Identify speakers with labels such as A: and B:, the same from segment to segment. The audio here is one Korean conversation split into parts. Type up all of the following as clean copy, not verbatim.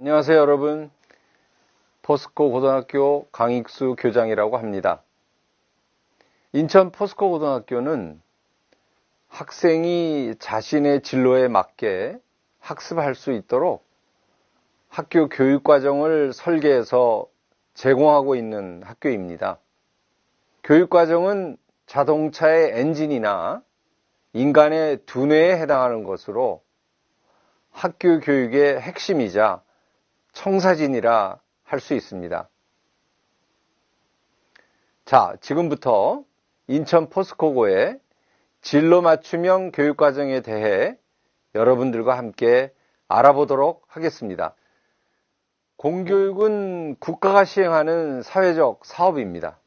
A: 안녕하세요 여러분, 포스코 고등학교 강익수 교장이라고 합니다. 인천 포스코 고등학교는 학생이 자신의 진로에 맞게 학습할 수 있도록 학교 교육과정을 설계해서 제공하고 있는 학교입니다. 교육과정은 자동차의 엔진이나 인간의 두뇌에 해당하는 것으로 학교 교육의 핵심이자 청사진이라 할 수 있습니다. 자, 지금부터 인천 포스코고의 진로 맞춤형 교육과정에 대해 여러분들과 함께 알아보도록 하겠습니다. 공교육은 국가가 시행하는 사회적 사업입니다.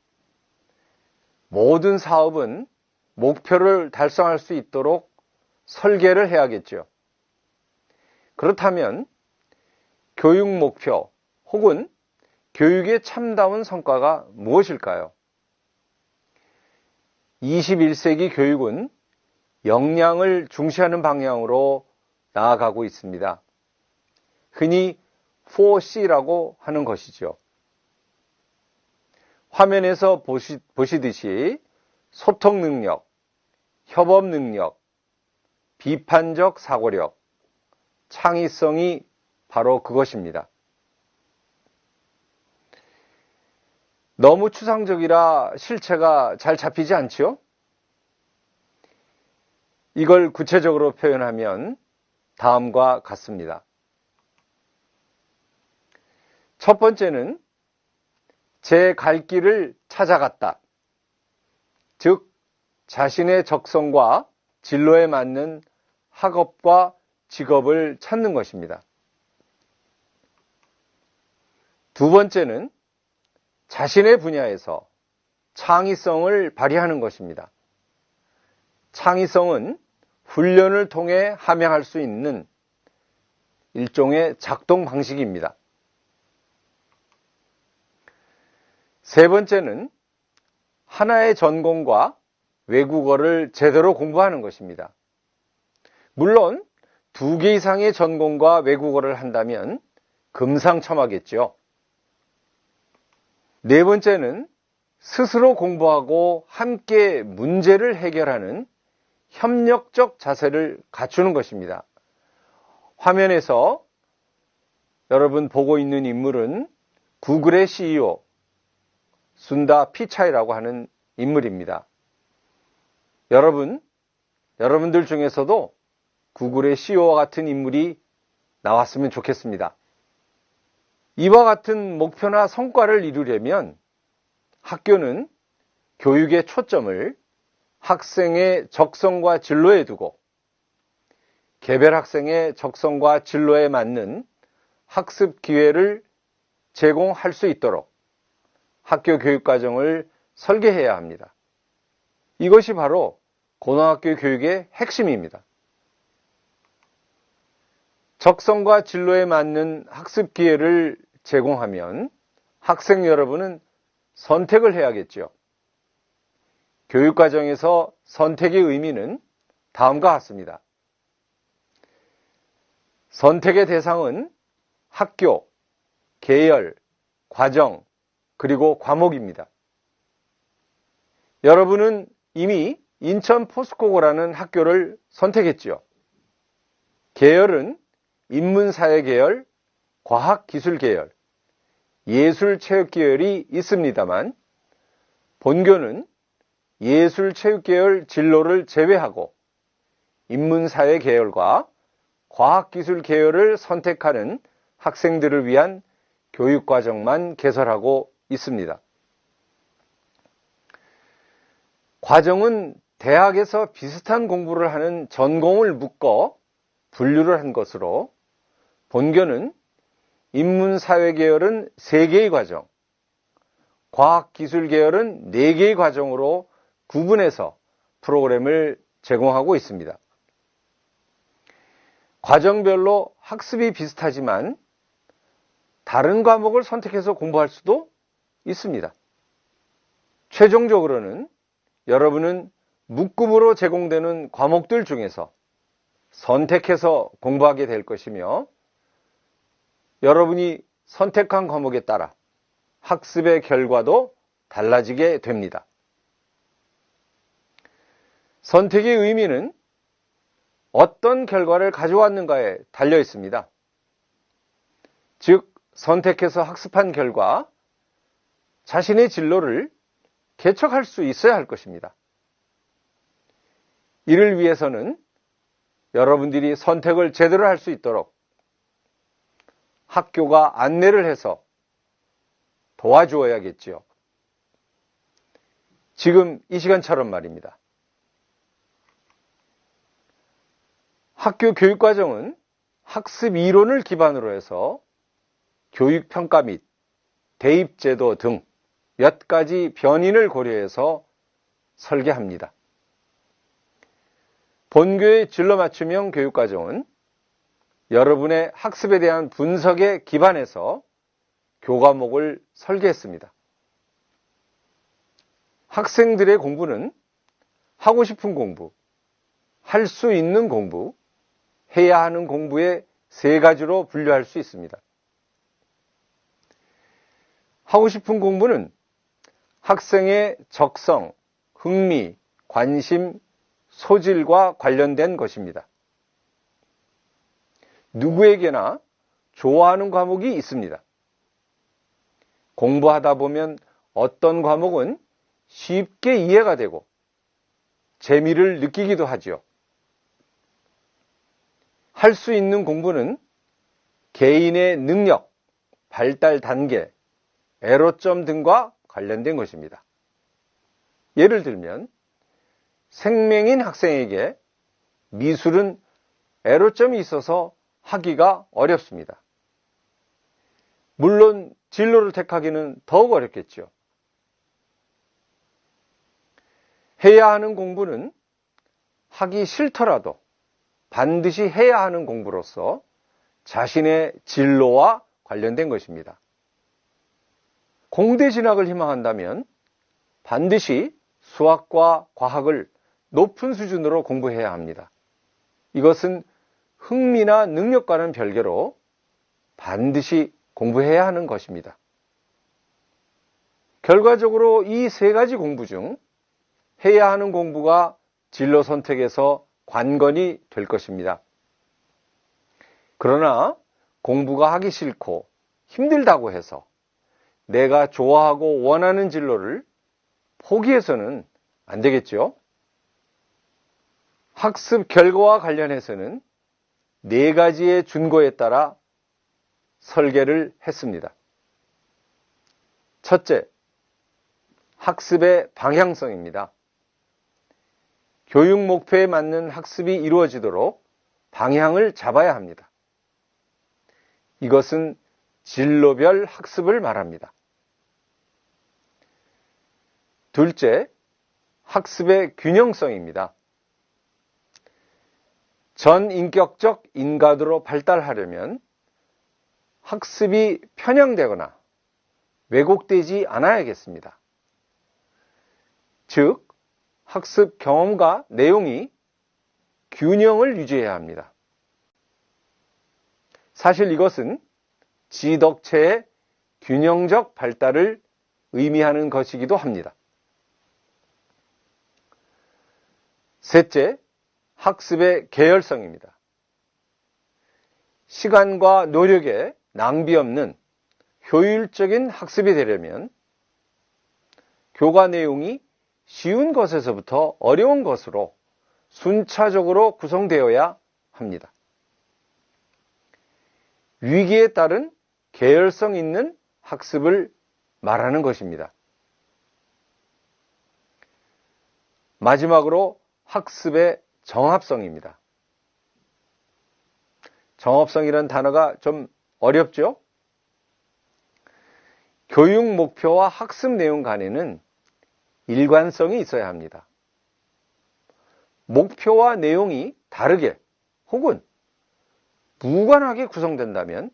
A: 모든 사업은 목표를 달성할 수 있도록 설계를 해야겠죠. 그렇다면 교육 목표 혹은 교육의 참다운 성과가 무엇일까요? 21세기 교육은 역량을 중시하는 방향으로 나아가고 있습니다. 흔히 4C라고 하는 것이죠. 화면에서 보시듯이 소통 능력, 협업 능력, 비판적 사고력, 창의성이 바로 그것입니다. 너무 추상적이라 실체가 잘 잡히지 않지요? 이걸 구체적으로 표현하면 다음과 같습니다. 첫 번째는 제 갈 길을 찾아갔다. 즉, 자신의 적성과 진로에 맞는 학업과 직업을 찾는 것입니다. 두 번째는 자신의 분야에서 창의성을 발휘하는 것입니다. 창의성은 훈련을 통해 함양할 수 있는 일종의 작동 방식입니다. 세 번째는 하나의 전공과 외국어를 제대로 공부하는 것입니다. 물론 2개 이상의 전공과 외국어를 한다면 금상첨화겠죠. 네 번째는 스스로 공부하고 함께 문제를 해결하는 협력적 자세를 갖추는 것입니다. 화면에서 여러분 보고 있는 인물은 구글의 CEO 순다 피차이라고 하는 인물입니다. 여러분들 중에서도 구글의 CEO와 같은 인물이 나왔으면 좋겠습니다. 이와 같은 목표나 성과를 이루려면 학교는 교육의 초점을 학생의 적성과 진로에 두고 개별 학생의 적성과 진로에 맞는 학습 기회를 제공할 수 있도록 학교 교육과정을 설계해야 합니다. 이것이 바로 고등학교 교육의 핵심입니다. 적성과 진로에 맞는 학습 기회를 제공하면 학생 여러분은 선택을 해야겠죠. 교육과정에서 선택의 의미는 다음과 같습니다. 선택의 대상은 학교, 계열, 과정, 그리고 과목입니다. 여러분은 이미 인천 포스코고라는 학교를 선택했지요. 계열은 인문사회 계열, 과학기술 계열, 예술체육 계열이 있습니다만 본교는 예술체육 계열 진로를 제외하고 인문사회 계열과 과학기술 계열을 선택하는 학생들을 위한 교육과정만 개설하고 있습니다. 과정은 대학에서 비슷한 공부를 하는 전공을 묶어 분류를 한 것으로 본교는 인문사회 계열은 3개의 과정, 과학기술 계열은 4개의 과정으로 구분해서 프로그램을 제공하고 있습니다. 과정별로 학습이 비슷하지만 다른 과목을 선택해서 공부할 수도 있습니다. 최종적으로는 여러분은 묶음으로 제공되는 과목들 중에서 선택해서 공부하게 될 것이며 여러분이 선택한 과목에 따라 학습의 결과도 달라지게 됩니다. 선택의 의미는 어떤 결과를 가져왔는가에 달려 있습니다. 즉, 선택해서 학습한 결과 자신의 진로를 개척할 수 있어야 할 것입니다. 이를 위해서는 여러분들이 선택을 제대로 할 수 있도록 학교가 안내를 해서 도와주어야겠지요. 지금 이 시간처럼 말입니다. 학교 교육과정은 학습 이론을 기반으로 해서 교육평가 및 대입제도 등 몇 가지 변인을 고려해서 설계합니다. 본교의 진로 맞춤형 교육과정은 여러분의 학습에 대한 분석에 기반해서 교과목을 설계했습니다. 학생들의 공부는 하고 싶은 공부, 할 수 있는 공부, 해야 하는 공부의 세 가지로 분류할 수 있습니다. 하고 싶은 공부는 학생의 적성, 흥미, 관심, 소질과 관련된 것입니다. 누구에게나 좋아하는 과목이 있습니다. 공부하다 보면 어떤 과목은 쉽게 이해가 되고 재미를 느끼기도 하지요. 할 수 있는 공부는 개인의 능력, 발달 단계, 애로점 등과 관련된 것입니다. 예를 들면 생맹인 학생에게 미술은 애로점이 있어서 하기가 어렵습니다. 물론 진로를 택하기는 더욱 어렵겠죠. 해야 하는 공부는 하기 싫더라도 반드시 해야 하는 공부로서 자신의 진로와 관련된 것입니다. 공대 진학을 희망한다면 반드시 수학과 과학을 높은 수준으로 공부해야 합니다. 이것은 흥미나 능력과는 별개로 반드시 공부해야 하는 것입니다. 결과적으로 이 세 가지 공부 중 해야 하는 공부가 진로 선택에서 관건이 될 것입니다. 그러나 공부가 하기 싫고 힘들다고 해서 내가 좋아하고 원하는 진로를 포기해서는 안 되겠죠? 학습 결과와 관련해서는 네 가지의 준거에 따라 설계를 했습니다. 첫째, 학습의 방향성입니다. 교육 목표에 맞는 학습이 이루어지도록 방향을 잡아야 합니다. 이것은 진로별 학습을 말합니다. 둘째, 학습의 균형성입니다. 전인격적 인간으로 발달하려면 학습이 편향되거나 왜곡되지 않아야겠습니다. 즉, 학습 경험과 내용이 균형을 유지해야 합니다. 사실 이것은 지덕체의 균형적 발달을 의미하는 것이기도 합니다. 셋째, 학습의 계열성입니다. 시간과 노력에 낭비 없는 효율적인 학습이 되려면 교과 내용이 쉬운 것에서부터 어려운 것으로 순차적으로 구성되어야 합니다. 위기에 따른 계열성 있는 학습을 말하는 것입니다. 마지막으로 학습의 정합성입니다. 정합성이라는 단어가 좀 어렵죠? 교육 목표와 학습 내용 간에는 일관성이 있어야 합니다. 목표와 내용이 다르게 혹은 무관하게 구성된다면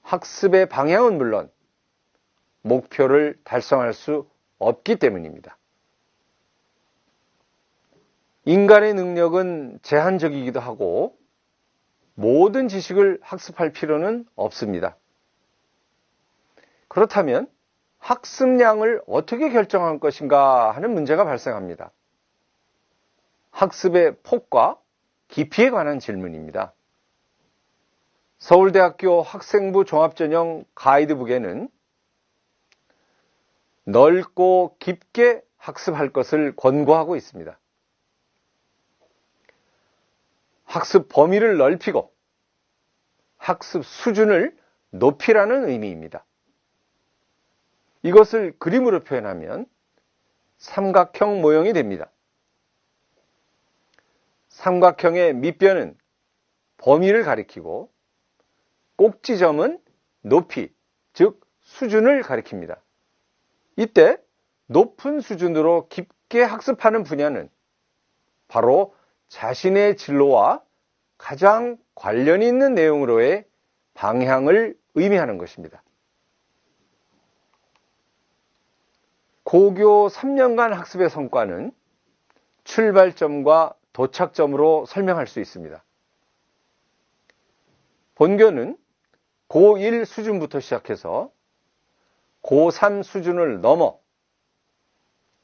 A: 학습의 방향은 물론 목표를 달성할 수 없기 때문입니다. 인간의 능력은 제한적이기도 하고 모든 지식을 학습할 필요는 없습니다. 그렇다면 학습량을 어떻게 결정할 것인가 하는 문제가 발생합니다. 학습의 폭과 깊이에 관한 질문입니다. 서울대학교 학생부 종합전형 가이드북에는 넓고 깊게 학습할 것을 권고하고 있습니다. 학습 범위를 넓히고 학습 수준을 높이라는 의미입니다. 이것을 그림으로 표현하면 삼각형 모형이 됩니다. 삼각형의 밑변은 범위를 가리키고 꼭지점은 높이, 즉 수준을 가리킵니다. 이때 높은 수준으로 깊게 학습하는 분야는 바로 자신의 진로와 가장 관련이 있는 내용으로의 방향을 의미하는 것입니다. 고교 3년간 학습의 성과는 출발점과 도착점으로 설명할 수 있습니다. 본교는 고1 수준부터 시작해서 고3 수준을 넘어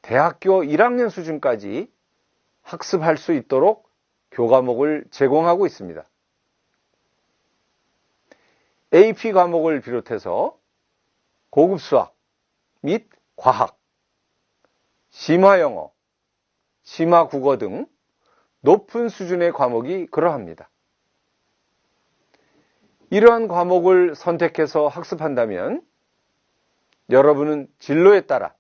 A: 대학교 1학년 수준까지 학습할 수 있도록 교과목을 제공하고 있습니다. AP 과목을 비롯해서 고급 수학 및 과학, 심화영어, 심화국어 등 높은 수준의 과목이 그러합니다. 이러한 과목을 선택해서 학습한다면 여러분은 진로에 따라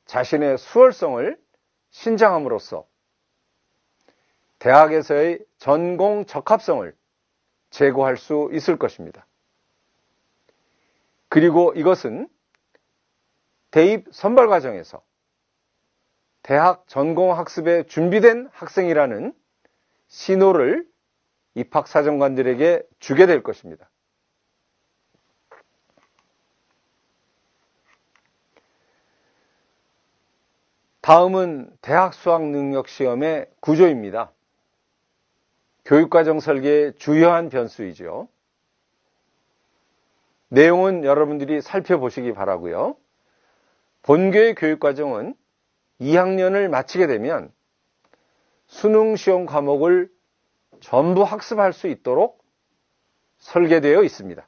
A: 자신의 수월성을 신장함으로써 대학에서의 전공 적합성을 제고할 수 있을 것입니다. 그리고 이것은 대입 선발 과정에서 대학 전공 학습에 준비된 학생이라는 신호를 입학사정관들에게 주게 될 것입니다. 다음은 대학 수학능력시험의 구조입니다. 교육과정 설계의 주요한 변수이죠. 내용은 여러분들이 살펴보시기 바라고요. 본교의 교육과정은 2학년을 마치게 되면 수능시험 과목을 전부 학습할 수 있도록 설계되어 있습니다.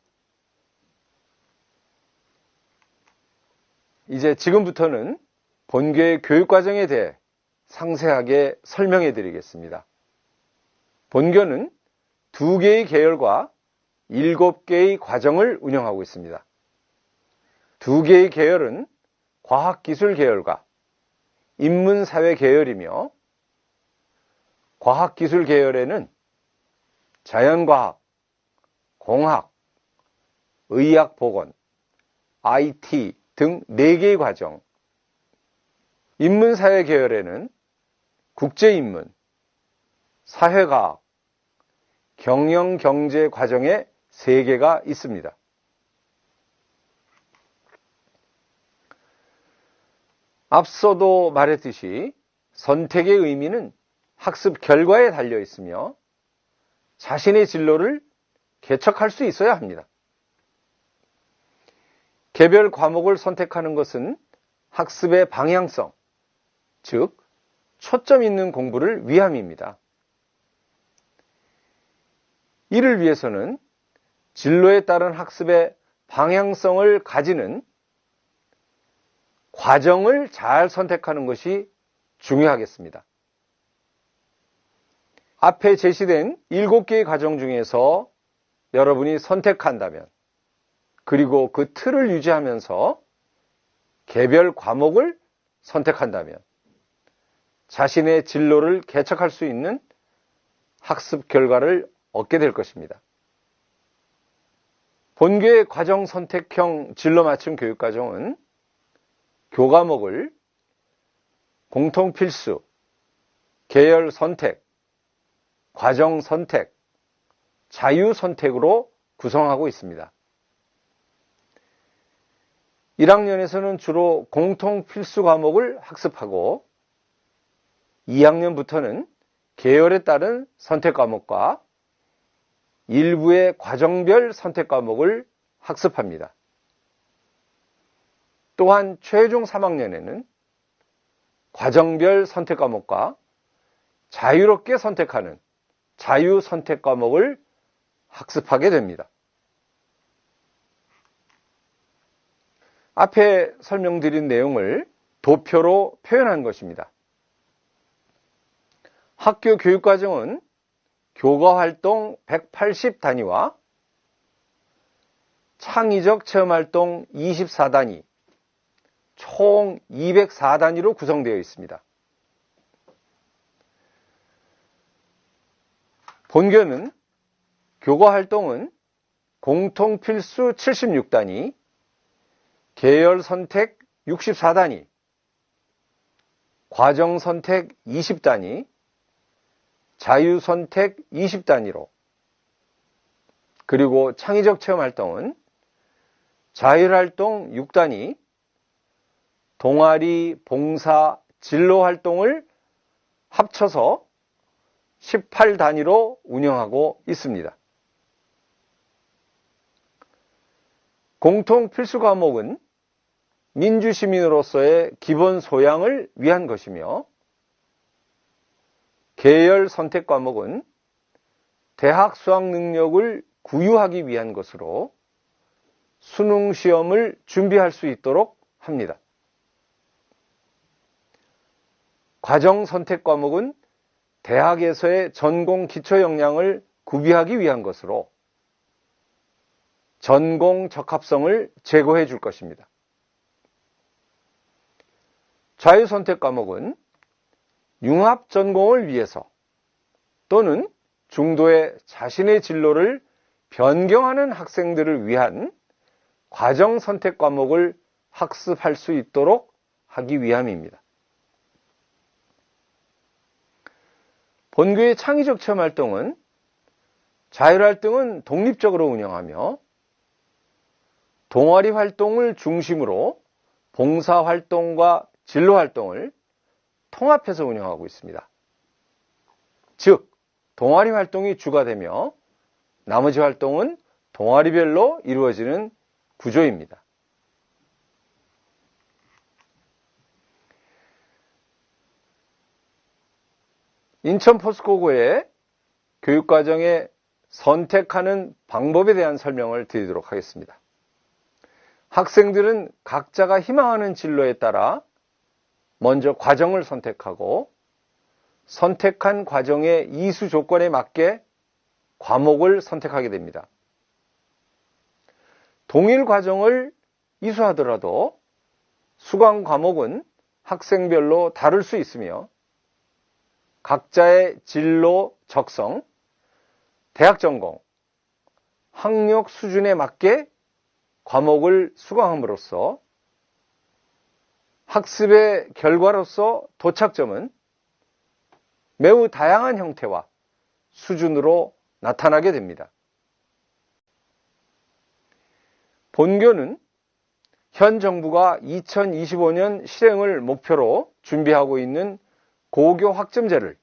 A: 이제 지금부터는 본교의 교육과정에 대해 상세하게 설명해 드리겠습니다. 본교는 2개의 계열과 7개의 과정을 운영하고 있습니다. 2개의 계열은 과학기술 계열과 인문사회 계열이며, 과학기술 계열에는 자연과학, 공학, 의학보건, IT 등 4개의 과정, 인문사회 계열에는 국제인문, 사회과학, 경영경제 과정의 3개가 있습니다. 앞서도 말했듯이 선택의 의미는 학습 결과에 달려 있으며 자신의 진로를 개척할 수 있어야 합니다. 개별 과목을 선택하는 것은 학습의 방향성, 즉 초점 있는 공부를 위함입니다. 이를 위해서는 진로에 따른 학습의 방향성을 가지는 과정을 잘 선택하는 것이 중요하겠습니다. 앞에 제시된 7개의 과정 중에서 여러분이 선택한다면, 그리고 그 틀을 유지하면서 개별 과목을 선택한다면 자신의 진로를 개척할 수 있는 학습 결과를 얻게 될 것입니다. 본교의 과정 선택형 진로 맞춤 교육과정은 교과목을 공통 필수, 계열 선택, 과정 선택, 자유 선택으로 구성하고 있습니다. 1학년에서는 주로 공통 필수 과목을 학습하고 2학년부터는 계열에 따른 선택 과목과 일부의 과정별 선택 과목을 학습합니다. 또한 최종 3학년에는 과정별 선택 과목과 자유롭게 선택하는 자유 선택 과목을 학습하게 됩니다. 앞에 설명드린 내용을 도표로 표현한 것입니다. 학교 교육과정은 교과활동 180단위와 창의적 체험활동 24단위, 총 204단위로 구성되어 있습니다. 본교는 교과활동은 공통필수 76단위, 계열선택 64단위, 과정선택 20단위, 자유선택 20단위로, 그리고 창의적 체험활동은 자율활동 6단위, 동아리, 봉사, 진로활동을 합쳐서 18단위로 운영하고 있습니다. 공통 필수 과목은 민주시민으로서의 기본 소양을 위한 것이며, 계열 선택 과목은 대학 수학 능력을 구유하기 위한 것으로 수능 시험을 준비할 수 있도록 합니다. 과정 선택 과목은 대학에서의 전공 기초 역량을 구비하기 위한 것으로 전공 적합성을 제고해 줄 것입니다. 자유 선택 과목은 융합 전공을 위해서 또는 중도에 자신의 진로를 변경하는 학생들을 위한 과정 선택 과목을 학습할 수 있도록 하기 위함입니다. 본교의 창의적 체험 활동은 자율활동은 독립적으로 운영하며 동아리 활동을 중심으로 봉사활동과 진로활동을 통합해서 운영하고 있습니다. 즉, 동아리 활동이 주가 되며 나머지 활동은 동아리별로 이루어지는 구조입니다. 인천 포스코고의 교육과정에 선택하는 방법에 대한 설명을 드리도록 하겠습니다. 학생들은 각자가 희망하는 진로에 따라 먼저 과정을 선택하고 선택한 과정의 이수 조건에 맞게 과목을 선택하게 됩니다. 동일 과정을 이수하더라도 수강 과목은 학생별로 다를 수 있으며 각자의 진로 적성, 대학 전공, 학력 수준에 맞게 과목을 수강함으로써 학습의 결과로서 도착점은 매우 다양한 형태와 수준으로 나타나게 됩니다. 본교는 현 정부가 2025년 실행을 목표로 준비하고 있는 고교 학점제를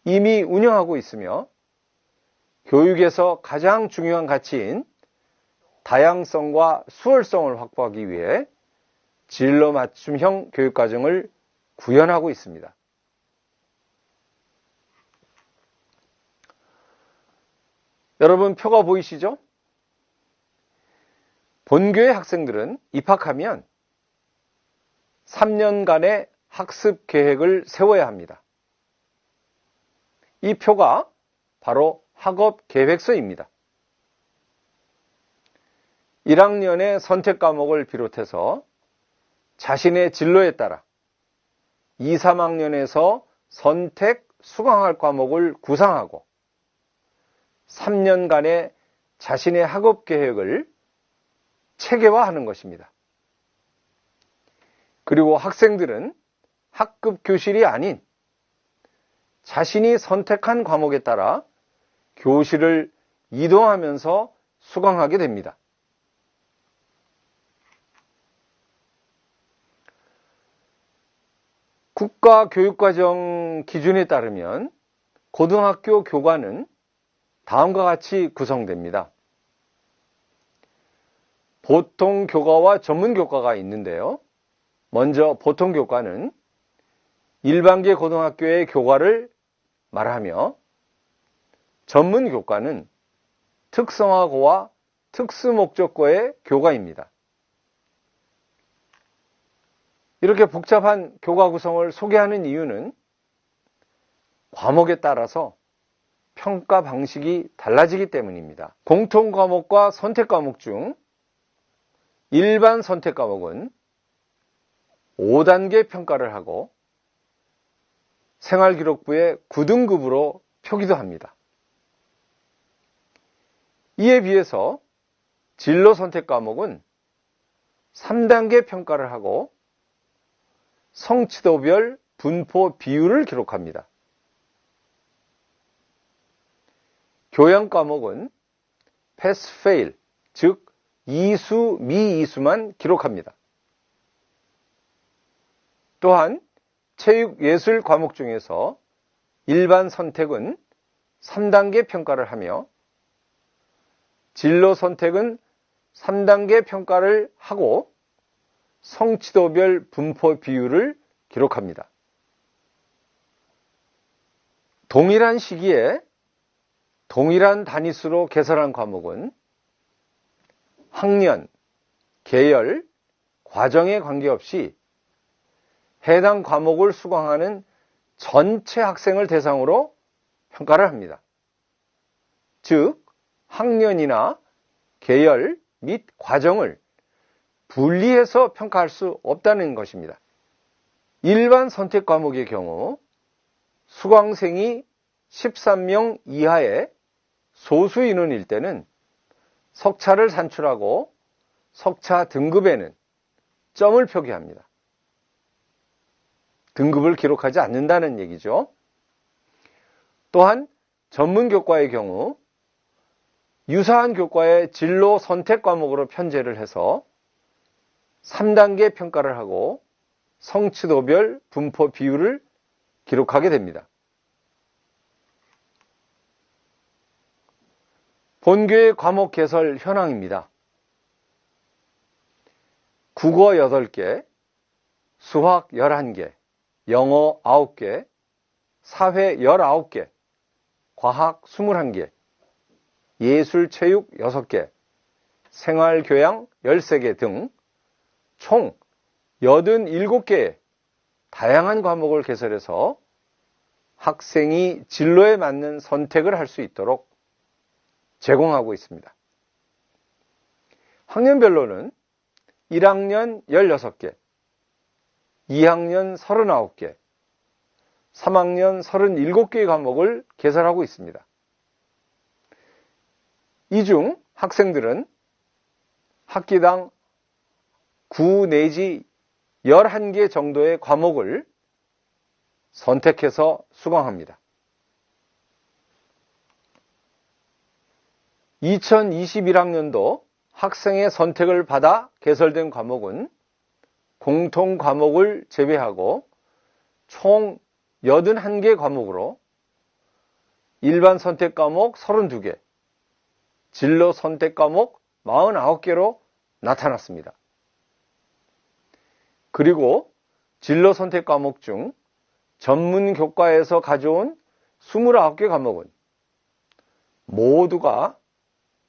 A: 이미 운영하고 있으며 교육에서 가장 중요한 가치인 다양성과 수월성을 확보하기 위해 진로 맞춤형 교육과정을 구현하고 있습니다. 여러분, 표가 보이시죠? 본교의 학생들은 입학하면 3년간의 학습 계획을 세워야 합니다. 이 표가 바로 학업 계획서입니다. 1학년의 선택 과목을 비롯해서 자신의 진로에 따라 2, 3학년에서 선택, 수강할 과목을 구상하고 3년간의 자신의 학업 계획을 체계화하는 것입니다. 그리고 학생들은 학급 교실이 아닌 자신이 선택한 과목에 따라 교실을 이동하면서 수강하게 됩니다. 국가교육과정 기준에 따르면 고등학교 교과는 다음과 같이 구성됩니다. 보통 교과와 전문 교과가 있는데요. 먼저 보통 교과는 일반계 고등학교의 교과를 말하며, 전문 교과는 특성화고와 특수목적고의 교과입니다. 이렇게 복잡한 교과 구성을 소개하는 이유는 과목에 따라서 평가 방식이 달라지기 때문입니다. 공통 과목과 선택 과목 중 일반 선택 과목은 5단계 평가를 하고 생활기록부에 9등급으로 표기도 합니다. 이에 비해서 진로 선택 과목은 3단계 평가를 하고 성취도별 분포 비율을 기록합니다. 교양 과목은 패스 페일, 즉 이수, 미이수만 기록합니다. 또한 체육, 예술 과목 중에서 일반 선택은 3단계 평가를 하며 진로 선택은 3단계 평가를 하고 성취도별 분포 비율을 기록합니다. 동일한 시기에 동일한 단위수로 개설한 과목은 학년, 계열, 과정에 관계없이 해당 과목을 수강하는 전체 학생을 대상으로 평가를 합니다. 즉, 학년이나 계열 및 과정을 분리해서 평가할 수 없다는 것입니다. 일반 선택 과목의 경우 수강생이 13명 이하의 소수 인원일 때는 석차를 산출하고 석차 등급에는 점을 표기합니다. 등급을 기록하지 않는다는 얘기죠. 또한 전문 교과의 경우 유사한 교과의 진로 선택 과목으로 편제를 해서 3단계 평가를 하고 성취도별 분포 비율을 기록하게 됩니다. 본교의 과목 개설 현황입니다. 국어 8개, 수학 11개, 영어 9개, 사회 19개, 과학 21개, 예술 체육 6개, 생활교양 13개 등 총 87개의 다양한 과목을 개설해서 학생이 진로에 맞는 선택을 할 수 있도록 제공하고 있습니다. 학년별로는 1학년 16개, 2학년 39개, 3학년 37개의 과목을 개설하고 있습니다. 이 중 학생들은 학기당 9 내지 11개 정도의 과목을 선택해서 수강합니다. 2021학년도 학생의 선택을 받아 개설된 과목은 공통 과목을 제외하고 총 81개 과목으로 일반 선택 과목 32개, 진로 선택 과목 49개로 나타났습니다. 그리고 진로 선택 과목 중 전문 교과에서 가져온 29개 과목은 모두가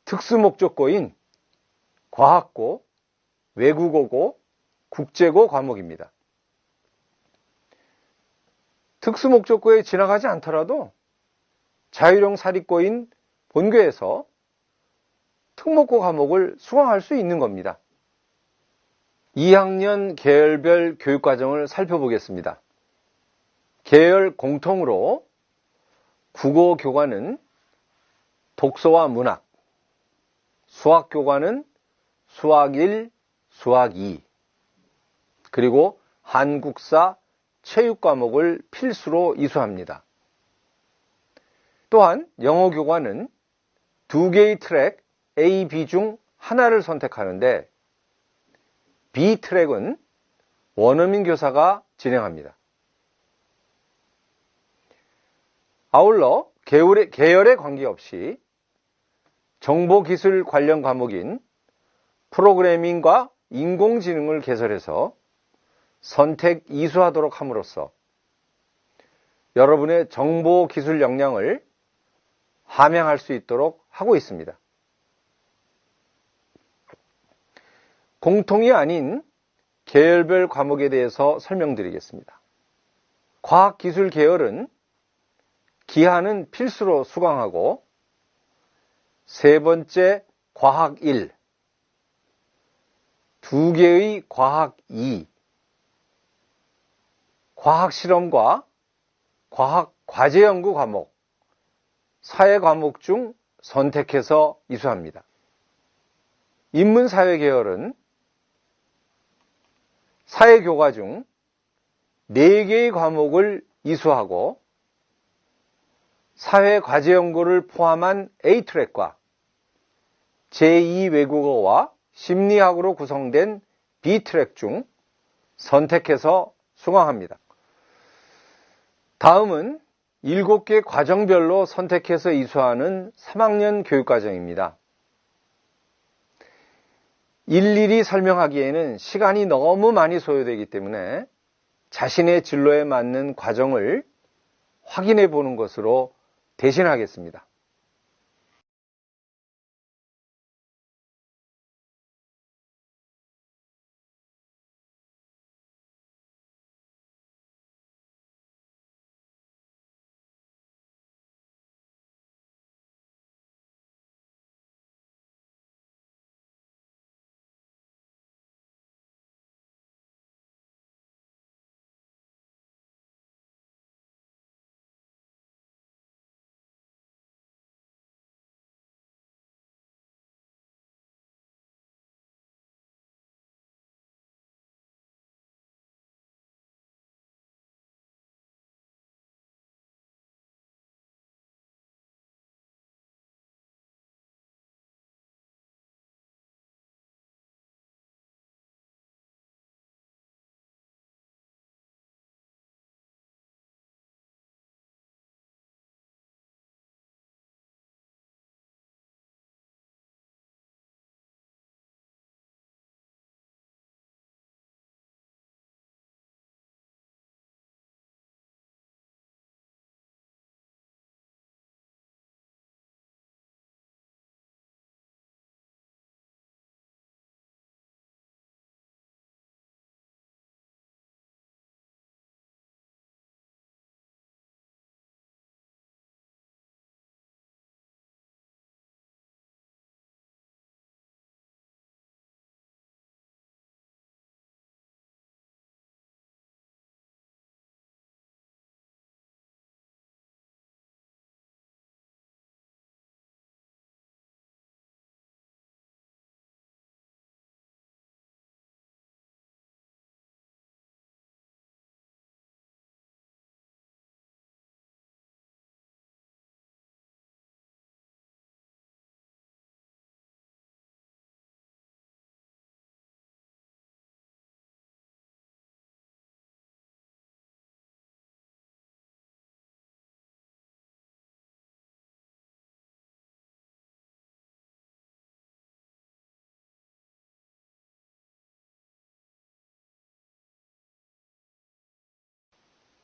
A: 특수목적고인 과학고, 외국어고, 국제고 과목입니다. 특수목적고에 지나가지 않더라도 자율형 사립고인 본교에서 특목고 과목을 수강할 수 있는 겁니다. 2학년 계열별 교육과정을 살펴보겠습니다. 계열 공통으로 국어 교과는 독서와 문학, 수학 교과는 수학 1, 수학 2, 그리고 한국사, 체육 과목을 필수로 이수합니다. 또한 영어 교과는 2개의 트랙 A, B 중 하나를 선택하는데 B 트랙은 원어민 교사가 진행합니다. 아울러 계열에 관계없이 정보기술 관련 과목인 프로그래밍과 인공지능을 개설해서 선택 이수하도록 함으로써 여러분의 정보기술 역량을 함양할 수 있도록 하고 있습니다. 공통이 아닌 계열별 과목에 대해서 설명드리겠습니다. 과학기술 계열은 기하는 필수로 수강하고 세 번째 과학 1, 두 개의 과학 2, 과학실험과 과학 과제연구 과목, 사회 과목 중 선택해서 이수합니다. 인문사회 계열은 사회교과 중 4개의 과목을 이수하고 사회과제연구를 포함한 A트랙과 제2외국어와 심리학으로 구성된 B트랙 중 선택해서 수강합니다. 다음은 7개 과정별로 선택해서 이수하는 3학년 교육과정입니다. 일일이 설명하기에는 시간이 너무 많이 소요되기 때문에 자신의 진로에 맞는 과정을 확인해 보는 것으로 대신하겠습니다.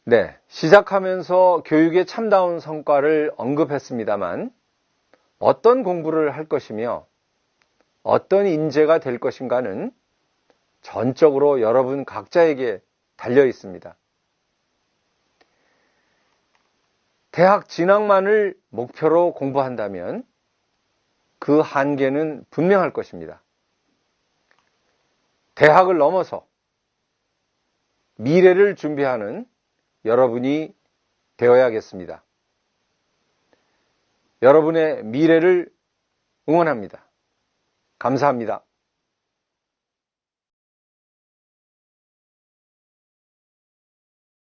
A: 네, 시작하면서 교육의 참다운 성과를 언급했습니다만 어떤 공부를 할 것이며 어떤 인재가 될 것인가는 전적으로 여러분 각자에게 달려 있습니다. 대학 진학만을 목표로 공부한다면 그 한계는 분명할 것입니다. 대학을 넘어서 미래를 준비하는 여러분이 되어야겠습니다. 여러분의 미래를 응원합니다. 감사합니다.